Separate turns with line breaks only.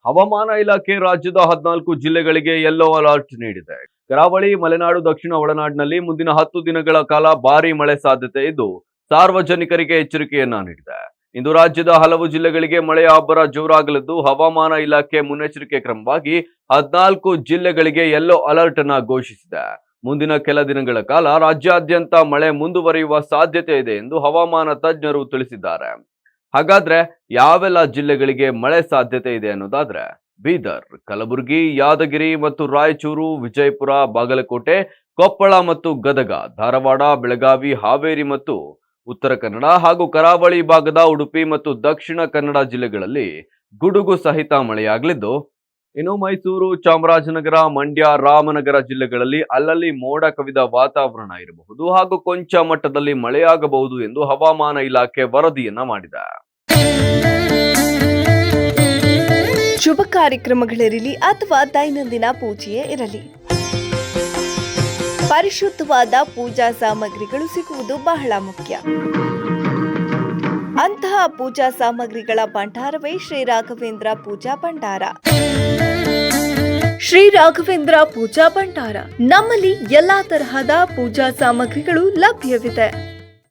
ಹವಾಮಾನ ಇಲಾಖೆ ರಾಜ್ಯದ 14 ಜಿಲ್ಲೆಗಳಿಗೆ ಯೆಲ್ಲೋ ಅಲರ್ಟ್ ನೀಡಿದೆ. ಕರಾವಳಿ, ಮಲೆನಾಡು, ದಕ್ಷಿಣ ಒಳನಾಡಿನಲ್ಲಿ ಮುಂದಿನ 10 ದಿನಗಳ ಕಾಲ ಭಾರೀ ಮಳೆ ಸಾಧ್ಯತೆ ಇದ್ದು, ಸಾರ್ವಜನಿಕರಿಗೆ ಎಚ್ಚರಿಕೆಯನ್ನ ನೀಡಿದೆ. ಇಂದು ರಾಜ್ಯದ ಹಲವು ಜಿಲ್ಲೆಗಳಿಗೆ ಮಳೆಯ ಅಬ್ಬರ ಜೋರಾಗಲಿದ್ದು, ಹವಾಮಾನ ಇಲಾಖೆ ಮುನ್ನೆಚ್ಚರಿಕೆ ಕ್ರಮವಾಗಿ 14 ಜಿಲ್ಲೆಗಳಿಗೆ ಯೆಲ್ಲೋ ಅಲರ್ಟ್ ಅನ್ನ ಘೋಷಿಸಿದೆ. ಮುಂದಿನ ಕೆಲ ದಿನಗಳ ಕಾಲ ರಾಜ್ಯಾದ್ಯಂತ ಮಳೆ ಮುಂದುವರಿಯುವ ಸಾಧ್ಯತೆ ಇದೆ ಎಂದು ಹವಾಮಾನ ತಜ್ಞರು ತಿಳಿಸಿದ್ದಾರೆ. ಹಾಗಾದ್ರೆ ಯಾವೆಲ್ಲ ಜಿಲ್ಲೆಗಳಿಗೆ ಮಳೆ ಸಾಧ್ಯತೆ ಇದೆ ಅನ್ನೋದಾದ್ರೆ, ಬೀದರ್, ಕಲಬುರಗಿ, ಯಾದಗಿರಿ ಮತ್ತು ರಾಯಚೂರು, ವಿಜಯಪುರ, ಬಾಗಲಕೋಟೆ, ಕೊಪ್ಪಳ ಮತ್ತು ಗದಗ, ಧಾರವಾಡ, ಬೆಳಗಾವಿ, ಹಾವೇರಿ ಮತ್ತು ಉತ್ತರ ಕನ್ನಡ ಹಾಗೂ ಕರಾವಳಿ ಭಾಗದ ಉಡುಪಿ ಮತ್ತು ದಕ್ಷಿಣ ಕನ್ನಡ ಜಿಲ್ಲೆಗಳಲ್ಲಿ ಗುಡುಗು ಸಹಿತ ಮಳೆಯಾಗಲಿದ್ದು, ಇನ್ನು ಮೈಸೂರು, ಚಾಮರಾಜನಗರ, ಮಂಡ್ಯ, ರಾಮನಗರ ಜಿಲ್ಲೆಗಳಲ್ಲಿ ಅಲ್ಲಲ್ಲಿ ಮೋಡ ಕವಿದ ವಾತಾವರಣ ಇರಬಹುದು ಹಾಗೂ ಕೊಂಚ ಮಟ್ಟದಲ್ಲಿ ಮಳೆಯಾಗಬಹುದು ಎಂದು ಹವಾಮಾನ ಇಲಾಖೆ ವರದಿಯನ್ನ ಮಾಡಿದೆ.
ಶುಭ ಕಾರ್ಯಕ್ರಮಗಳಿರಲಿ ಅಥವಾ ದೈನಂದಿನ ಪೂಜೆಯೇ ಇರಲಿ, ಪರಿಶುದ್ಧವಾದ ಪೂಜಾ ಸಾಮಗ್ರಿಗಳು ಸಿಗುವುದು ಬಹಳ ಮುಖ್ಯ. ಅಂತಹ ಪೂಜಾ ಸಾಮಗ್ರಿಗಳ ಭಂಡಾರವೇ ಶ್ರೀ ರಾಘವೇಂದ್ರ ಪೂಜಾ ಭಂಡಾರ. ಶ್ರೀ ರಾಘವೇಂದ್ರ ಪೂಜಾ ಭಂಡಾರ, ನಮ್ಮಲ್ಲಿ ಎಲ್ಲಾ ತರಹದ ಪೂಜಾ ಸಾಮಗ್ರಿಗಳು ಲಭ್ಯವಿದೆ.